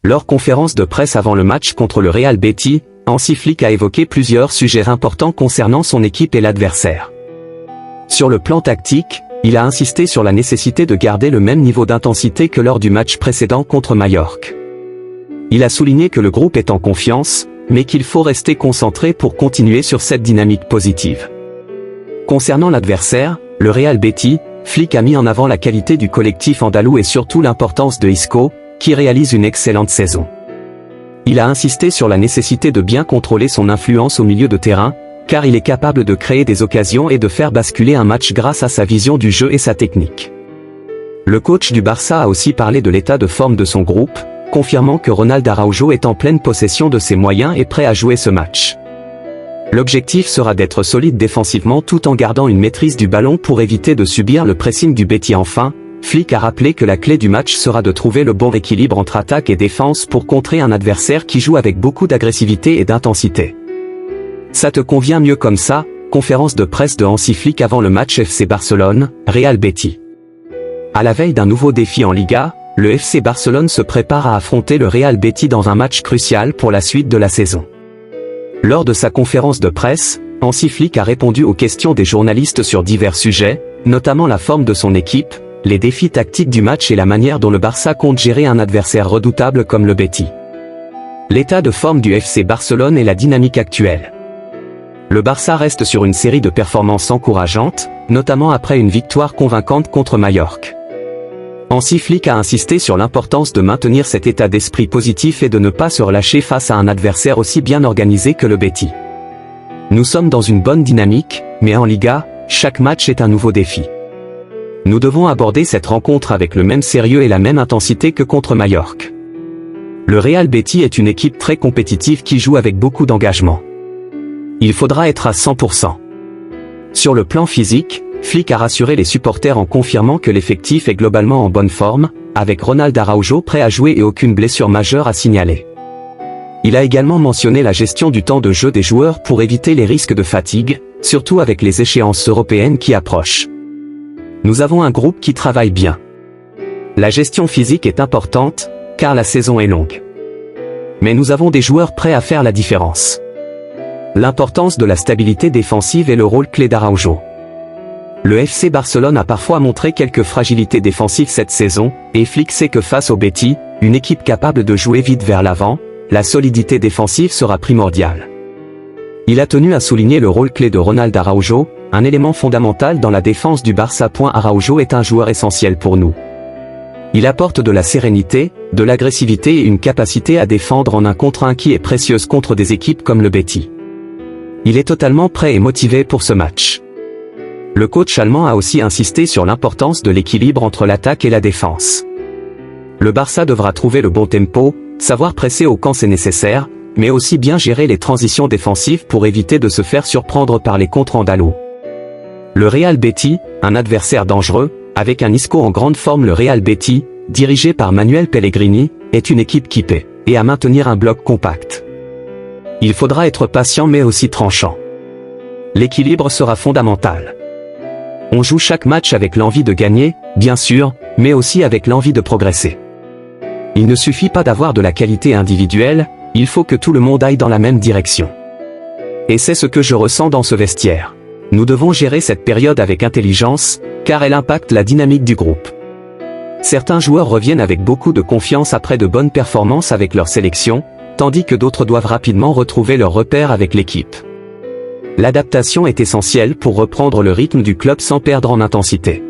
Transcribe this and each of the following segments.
Lors conférence de presse avant le match contre le Real Betis, Hansi Flick a évoqué plusieurs sujets importants concernant son équipe et l'adversaire. Sur le plan tactique, il a insisté sur la nécessité de garder le même niveau d'intensité que lors du match précédent contre Majorque. Il a souligné que le groupe est en confiance, mais qu'il faut rester concentré pour continuer sur cette dynamique positive. Concernant l'adversaire, le Real Betis, Flick a mis en avant la qualité du collectif andalou et surtout l'importance de Isco, qui réalise une excellente saison. Il a insisté sur la nécessité de bien contrôler son influence au milieu de terrain, car il est capable de créer des occasions et de faire basculer un match grâce à sa vision du jeu et sa technique. Le coach du Barça a aussi parlé de l'état de forme de son groupe, confirmant que Ronald Araujo est en pleine possession de ses moyens et prêt à jouer ce match. L'objectif sera d'être solide défensivement tout en gardant une maîtrise du ballon pour éviter de subir le pressing du Betis. Enfin, Flick a rappelé que la clé du match sera de trouver le bon équilibre entre attaque et défense pour contrer un adversaire qui joue avec beaucoup d'agressivité et d'intensité. Ça te convient mieux comme ça, conférence de presse de Hansi Flick avant le match FC Barcelone, Real Betis. À la veille d'un nouveau défi en Liga, le FC Barcelone se prépare à affronter le Real Betis dans un match crucial pour la suite de la saison. Lors de sa conférence de presse, Hansi Flick a répondu aux questions des journalistes sur divers sujets, notamment la forme de son équipe, les défis tactiques du match et la manière dont le Barça compte gérer un adversaire redoutable comme le Betis. L'état de forme du FC Barcelone et la dynamique actuelle. Le Barça reste sur une série de performances encourageantes, notamment après une victoire convaincante contre Majorque. Hansi Flick a insisté sur l'importance de maintenir cet état d'esprit positif et de ne pas se relâcher face à un adversaire aussi bien organisé que le Betis. Nous sommes dans une bonne dynamique, mais en Liga, chaque match est un nouveau défi. Nous devons aborder cette rencontre avec le même sérieux et la même intensité que contre Majorque. Le Real Betis est une équipe très compétitive qui joue avec beaucoup d'engagement. Il faudra être à 100%. Sur le plan physique, Flick a rassuré les supporters en confirmant que l'effectif est globalement en bonne forme, avec Ronald Araujo prêt à jouer et aucune blessure majeure à signaler. Il a également mentionné la gestion du temps de jeu des joueurs pour éviter les risques de fatigue, surtout avec les échéances européennes qui approchent. Nous avons un groupe qui travaille bien. La gestion physique est importante, car la saison est longue. Mais nous avons des joueurs prêts à faire la différence. L'importance de la stabilité défensive est le rôle clé d'Araujo. Le FC Barcelone a parfois montré quelques fragilités défensives cette saison, et Flick sait que face au Betis, une équipe capable de jouer vite vers l'avant, la solidité défensive sera primordiale. Il a tenu à souligner le rôle clé de Ronald Araujo, un élément fondamental dans la défense du Barça. Araujo est un joueur essentiel pour nous. Il apporte de la sérénité, de l'agressivité et une capacité à défendre en 1 contre 1 qui est précieuse contre des équipes comme le Betis. Il est totalement prêt et motivé pour ce match. Le coach allemand a aussi insisté sur l'importance de l'équilibre entre l'attaque et la défense. Le Barça devra trouver le bon tempo, savoir presser quand c'est nécessaire, mais aussi bien gérer les transitions défensives pour éviter de se faire surprendre par les contres andalous. Le Real Betis, un adversaire dangereux, avec un Isco en grande forme. Le Real Betis, dirigé par Manuel Pellegrini, est une équipe qui paie, et à maintenir un bloc compact. Il faudra être patient mais aussi tranchant. L'équilibre sera fondamental. On joue chaque match avec l'envie de gagner, bien sûr, mais aussi avec l'envie de progresser. Il ne suffit pas d'avoir de la qualité individuelle, il faut que tout le monde aille dans la même direction. Et c'est ce que je ressens dans ce vestiaire. Nous devons gérer cette période avec intelligence, car elle impacte la dynamique du groupe. Certains joueurs reviennent avec beaucoup de confiance après de bonnes performances avec leur sélection, tandis que d'autres doivent rapidement retrouver leurs repères avec l'équipe. L'adaptation est essentielle pour reprendre le rythme du club sans perdre en intensité.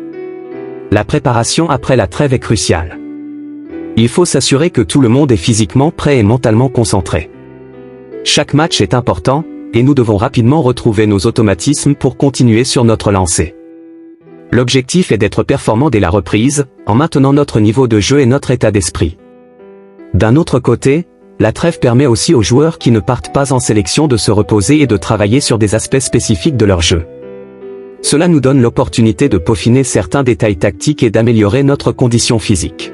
La préparation après la trêve est cruciale. Il faut s'assurer que tout le monde est physiquement prêt et mentalement concentré. Chaque match est important, et nous devons rapidement retrouver nos automatismes pour continuer sur notre lancée. L'objectif est d'être performant dès la reprise, en maintenant notre niveau de jeu et notre état d'esprit. D'un autre côté, la trêve permet aussi aux joueurs qui ne partent pas en sélection de se reposer et de travailler sur des aspects spécifiques de leur jeu. Cela nous donne l'opportunité de peaufiner certains détails tactiques et d'améliorer notre condition physique.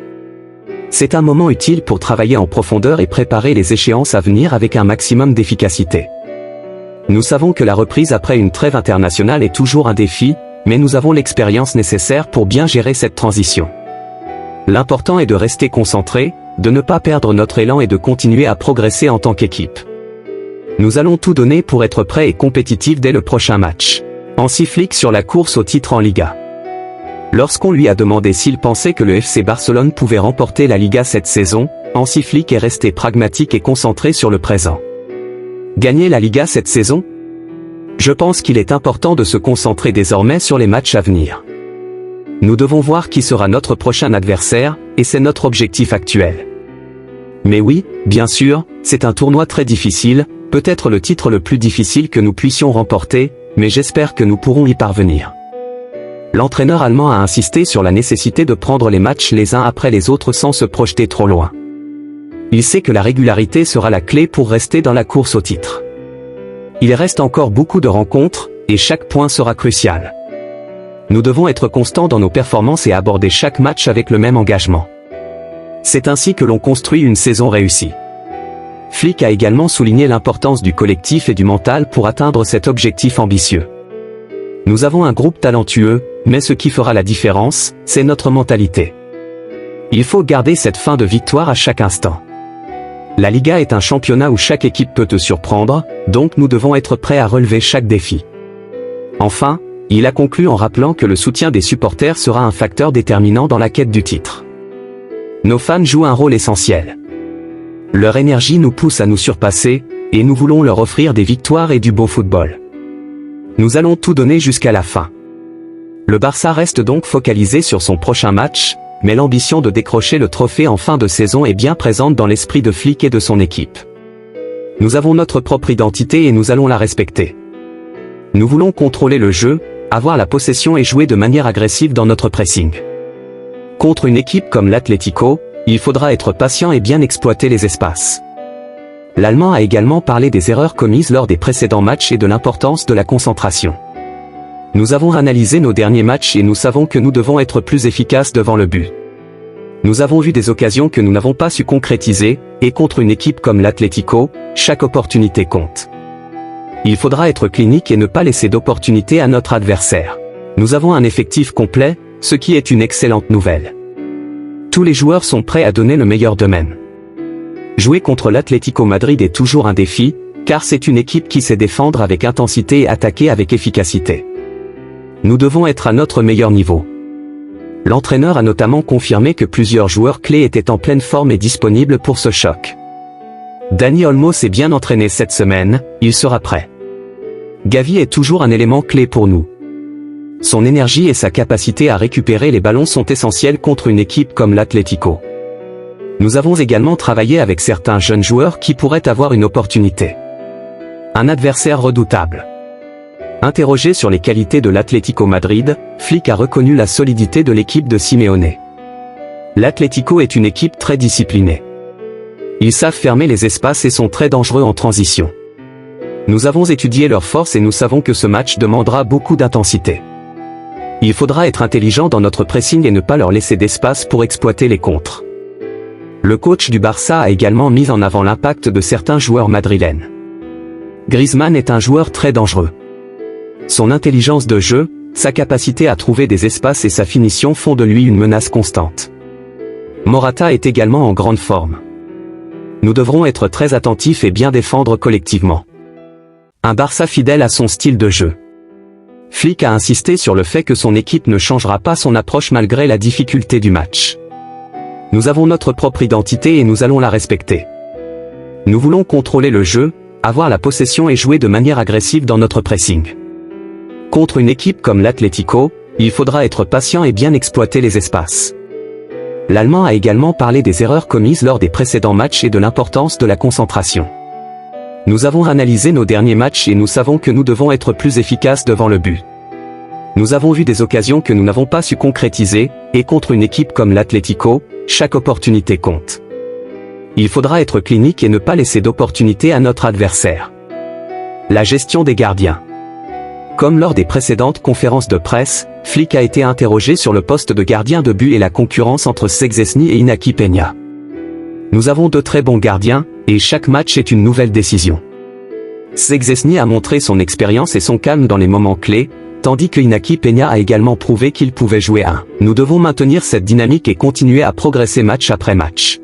C'est un moment utile pour travailler en profondeur et préparer les échéances à venir avec un maximum d'efficacité. Nous savons que la reprise après une trêve internationale est toujours un défi, mais nous avons l'expérience nécessaire pour bien gérer cette transition. L'important est de rester concentré, de ne pas perdre notre élan et de continuer à progresser en tant qu'équipe. Nous allons tout donner pour être prêts et compétitifs dès le prochain match. Hansi Flick sur la course au titre en Liga. Lorsqu'on lui a demandé s'il pensait que le FC Barcelone pouvait remporter la Liga cette saison, Hansi Flick est resté pragmatique et concentré sur le présent. Gagner la Liga cette saison? Je pense qu'il est important de se concentrer désormais sur les matchs à venir. Nous devons voir qui sera notre prochain adversaire, et c'est notre objectif actuel. Mais oui, bien sûr, c'est un tournoi très difficile, peut-être le titre le plus difficile que nous puissions remporter, mais j'espère que nous pourrons y parvenir. L'entraîneur allemand a insisté sur la nécessité de prendre les matchs les uns après les autres sans se projeter trop loin. Il sait que la régularité sera la clé pour rester dans la course au titre. Il reste encore beaucoup de rencontres, et chaque point sera crucial. Nous devons être constants dans nos performances et aborder chaque match avec le même engagement. C'est ainsi que l'on construit une saison réussie. Flick a également souligné l'importance du collectif et du mental pour atteindre cet objectif ambitieux. Nous avons un groupe talentueux, mais ce qui fera la différence, c'est notre mentalité. Il faut garder cette faim de victoire à chaque instant. La Liga est un championnat où chaque équipe peut te surprendre, donc nous devons être prêts à relever chaque défi. Enfin, il a conclu en rappelant que le soutien des supporters sera un facteur déterminant dans la quête du titre. Nos fans jouent un rôle essentiel. Leur énergie nous pousse à nous surpasser, et nous voulons leur offrir des victoires et du beau football. Nous allons tout donner jusqu'à la fin. Le Barça reste donc focalisé sur son prochain match, mais l'ambition de décrocher le trophée en fin de saison est bien présente dans l'esprit de Flick et de son équipe. Nous avons notre propre identité et nous allons la respecter. Nous voulons contrôler le jeu, avoir la possession et jouer de manière agressive dans notre pressing. Contre une équipe comme l'Atlético, il faudra être patient et bien exploiter les espaces. L'Allemand a également parlé des erreurs commises lors des précédents matchs et de l'importance de la concentration. Nous avons analysé nos derniers matchs et nous savons que nous devons être plus efficaces devant le but. Nous avons vu des occasions que nous n'avons pas su concrétiser, et contre une équipe comme l'Atlético, chaque opportunité compte. Il faudra être clinique et ne pas laisser d'opportunité à notre adversaire. Nous avons un effectif complet, ce qui est une excellente nouvelle. Tous les joueurs sont prêts à donner le meilleur d'eux-mêmes. Jouer contre l'Atlético Madrid est toujours un défi, car c'est une équipe qui sait défendre avec intensité et attaquer avec efficacité. Nous devons être à notre meilleur niveau. L'entraîneur a notamment confirmé que plusieurs joueurs clés étaient en pleine forme et disponibles pour ce choc. Dani Olmo s'est bien entraîné cette semaine, il sera prêt. Gavi est toujours un élément clé pour nous. Son énergie et sa capacité à récupérer les ballons sont essentiels contre une équipe comme l'Atlético. Nous avons également travaillé avec certains jeunes joueurs qui pourraient avoir une opportunité. Un adversaire redoutable. Interrogé sur les qualités de l'Atlético Madrid, Flick a reconnu la solidité de l'équipe de Simeone. L'Atlético est une équipe très disciplinée. Ils savent fermer les espaces et sont très dangereux en transition. Nous avons étudié leurs forces et nous savons que ce match demandera beaucoup d'intensité. Il faudra être intelligent dans notre pressing et ne pas leur laisser d'espace pour exploiter les contres. Le coach du Barça a également mis en avant l'impact de certains joueurs madrilènes. Griezmann est un joueur très dangereux. Son intelligence de jeu, sa capacité à trouver des espaces et sa finition font de lui une menace constante. Morata est également en grande forme. Nous devrons être très attentifs et bien défendre collectivement. Un Barça fidèle à son style de jeu. Flick a insisté sur le fait que son équipe ne changera pas son approche malgré la difficulté du match. Nous avons notre propre identité et nous allons la respecter. Nous voulons contrôler le jeu, avoir la possession et jouer de manière agressive dans notre pressing. Contre une équipe comme l'Atlético, il faudra être patient et bien exploiter les espaces. L'Allemand a également parlé des erreurs commises lors des précédents matchs et de l'importance de la concentration. Nous avons analysé nos derniers matchs et nous savons que nous devons être plus efficaces devant le but. Nous avons vu des occasions que nous n'avons pas su concrétiser, et contre une équipe comme l'Atlético, chaque opportunité compte. Il faudra être clinique et ne pas laisser d'opportunité à notre adversaire. La gestion des gardiens. Comme lors des précédentes conférences de presse, Flick a été interrogé sur le poste de gardien de but et la concurrence entre Szczęsny et Iñaki Peña. Nous avons de très bons gardiens, et chaque match est une nouvelle décision. Szczęsny a montré son expérience et son calme dans les moments clés, tandis que Iñaki Peña a également prouvé qu'il pouvait jouer un. Nous devons maintenir cette dynamique et continuer à progresser match après match.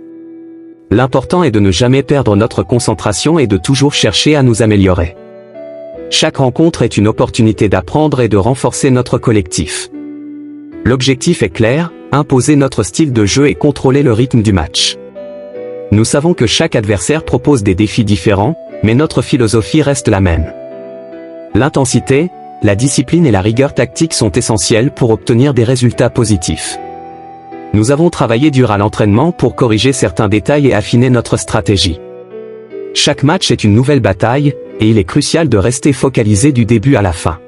L'important est de ne jamais perdre notre concentration et de toujours chercher à nous améliorer. Chaque rencontre est une opportunité d'apprendre et de renforcer notre collectif. L'objectif est clair, imposer notre style de jeu et contrôler le rythme du match. Nous savons que chaque adversaire propose des défis différents, mais notre philosophie reste la même. L'intensité, la discipline et la rigueur tactique sont essentielles pour obtenir des résultats positifs. Nous avons travaillé dur à l'entraînement pour corriger certains détails et affiner notre stratégie. Chaque match est une nouvelle bataille, et il est crucial de rester focalisé du début à la fin.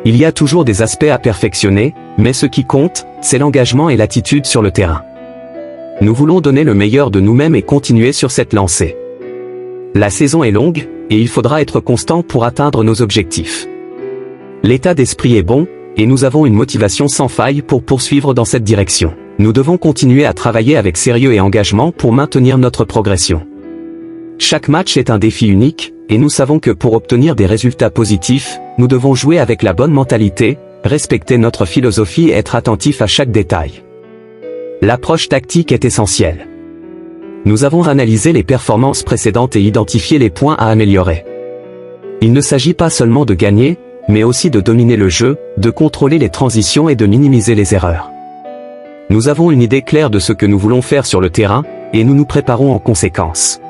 Il y a toujours des aspects à perfectionner, mais ce qui compte, c'est l'engagement et l'attitude sur le terrain. Nous voulons donner le meilleur de nous-mêmes et continuer sur cette lancée. La saison est longue, et il faudra être constant pour atteindre nos objectifs. L'état d'esprit est bon, et nous avons une motivation sans faille pour poursuivre dans cette direction. Nous devons continuer à travailler avec sérieux et engagement pour maintenir notre progression. Chaque match est un défi unique, et nous savons que pour obtenir des résultats positifs, nous devons jouer avec la bonne mentalité, respecter notre philosophie et être attentifs à chaque détail. L'approche tactique est essentielle. Nous avons analysé les performances précédentes et identifié les points à améliorer. Il ne s'agit pas seulement de gagner, mais aussi de dominer le jeu, de contrôler les transitions et de minimiser les erreurs. Nous avons une idée claire de ce que nous voulons faire sur le terrain, et nous nous préparons en conséquence.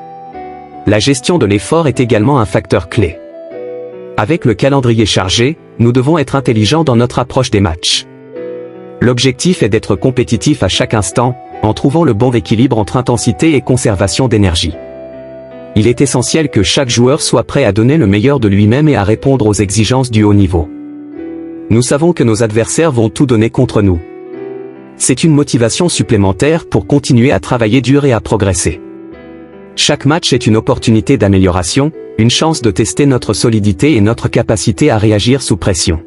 La gestion de l'effort est également un facteur clé. Avec le calendrier chargé, nous devons être intelligents dans notre approche des matchs. L'objectif est d'être compétitif à chaque instant, en trouvant le bon équilibre entre intensité et conservation d'énergie. Il est essentiel que chaque joueur soit prêt à donner le meilleur de lui-même et à répondre aux exigences du haut niveau. Nous savons que nos adversaires vont tout donner contre nous. C'est une motivation supplémentaire pour continuer à travailler dur et à progresser. Chaque match est une opportunité d'amélioration, une chance de tester notre solidité et notre capacité à réagir sous pression.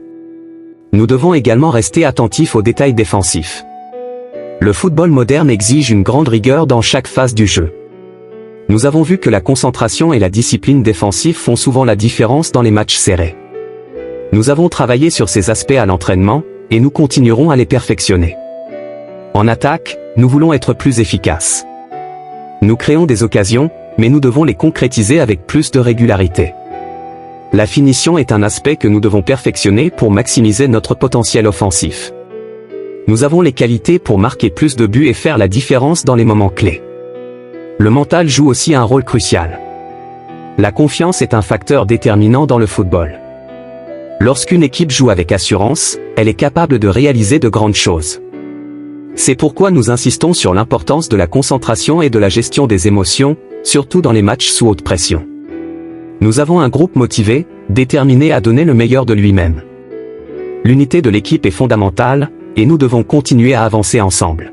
Nous devons également rester attentifs aux détails défensifs. Le football moderne exige une grande rigueur dans chaque phase du jeu. Nous avons vu que la concentration et la discipline défensive font souvent la différence dans les matchs serrés. Nous avons travaillé sur ces aspects à l'entraînement, et nous continuerons à les perfectionner. En attaque, nous voulons être plus efficaces. Nous créons des occasions, mais nous devons les concrétiser avec plus de régularité. La finition est un aspect que nous devons perfectionner pour maximiser notre potentiel offensif. Nous avons les qualités pour marquer plus de buts et faire la différence dans les moments clés. Le mental joue aussi un rôle crucial. La confiance est un facteur déterminant dans le football. Lorsqu'une équipe joue avec assurance, elle est capable de réaliser de grandes choses. C'est pourquoi nous insistons sur l'importance de la concentration et de la gestion des émotions, surtout dans les matchs sous haute pression. Nous avons un groupe motivé, déterminé à donner le meilleur de lui-même. L'unité de l'équipe est fondamentale, et nous devons continuer à avancer ensemble.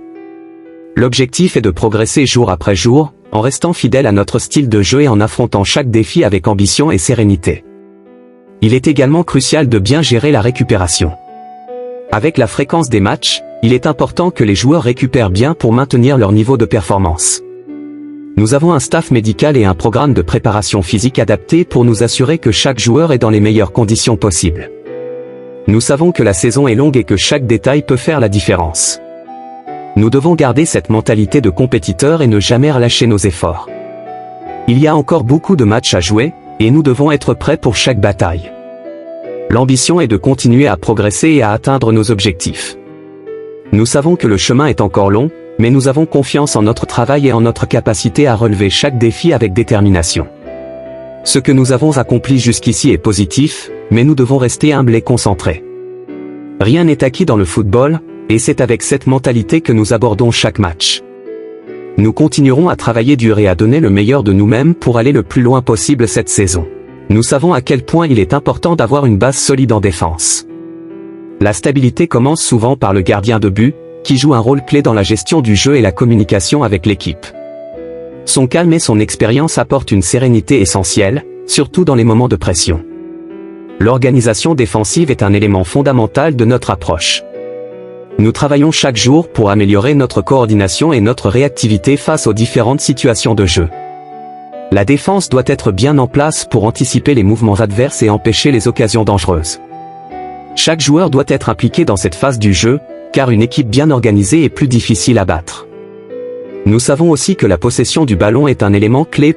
L'objectif est de progresser jour après jour, en restant fidèle à notre style de jeu et en affrontant chaque défi avec ambition et sérénité. Il est également crucial de bien gérer la récupération. Avec la fréquence des matchs, il est important que les joueurs récupèrent bien pour maintenir leur niveau de performance. Nous avons un staff médical et un programme de préparation physique adapté pour nous assurer que chaque joueur est dans les meilleures conditions possibles. Nous savons que la saison est longue et que chaque détail peut faire la différence. Nous devons garder cette mentalité de compétiteur et ne jamais relâcher nos efforts. Il y a encore beaucoup de matchs à jouer, et nous devons être prêts pour chaque bataille. L'ambition est de continuer à progresser et à atteindre nos objectifs. Nous savons que le chemin est encore long, mais nous avons confiance en notre travail et en notre capacité à relever chaque défi avec détermination. Ce que nous avons accompli jusqu'ici est positif, mais nous devons rester humbles et concentrés. Rien n'est acquis dans le football, et c'est avec cette mentalité que nous abordons chaque match. Nous continuerons à travailler dur et à donner le meilleur de nous-mêmes pour aller le plus loin possible cette saison. Nous savons à quel point il est important d'avoir une base solide en défense. La stabilité commence souvent par le gardien de but, qui joue un rôle clé dans la gestion du jeu et la communication avec l'équipe. Son calme et son expérience apportent une sérénité essentielle, surtout dans les moments de pression. L'organisation défensive est un élément fondamental de notre approche. Nous travaillons chaque jour pour améliorer notre coordination et notre réactivité face aux différentes situations de jeu. La défense doit être bien en place pour anticiper les mouvements adverses et empêcher les occasions dangereuses. Chaque joueur doit être impliqué dans cette phase du jeu, car une équipe bien organisée est plus difficile à battre. Nous savons aussi que la possession du ballon est un élément clé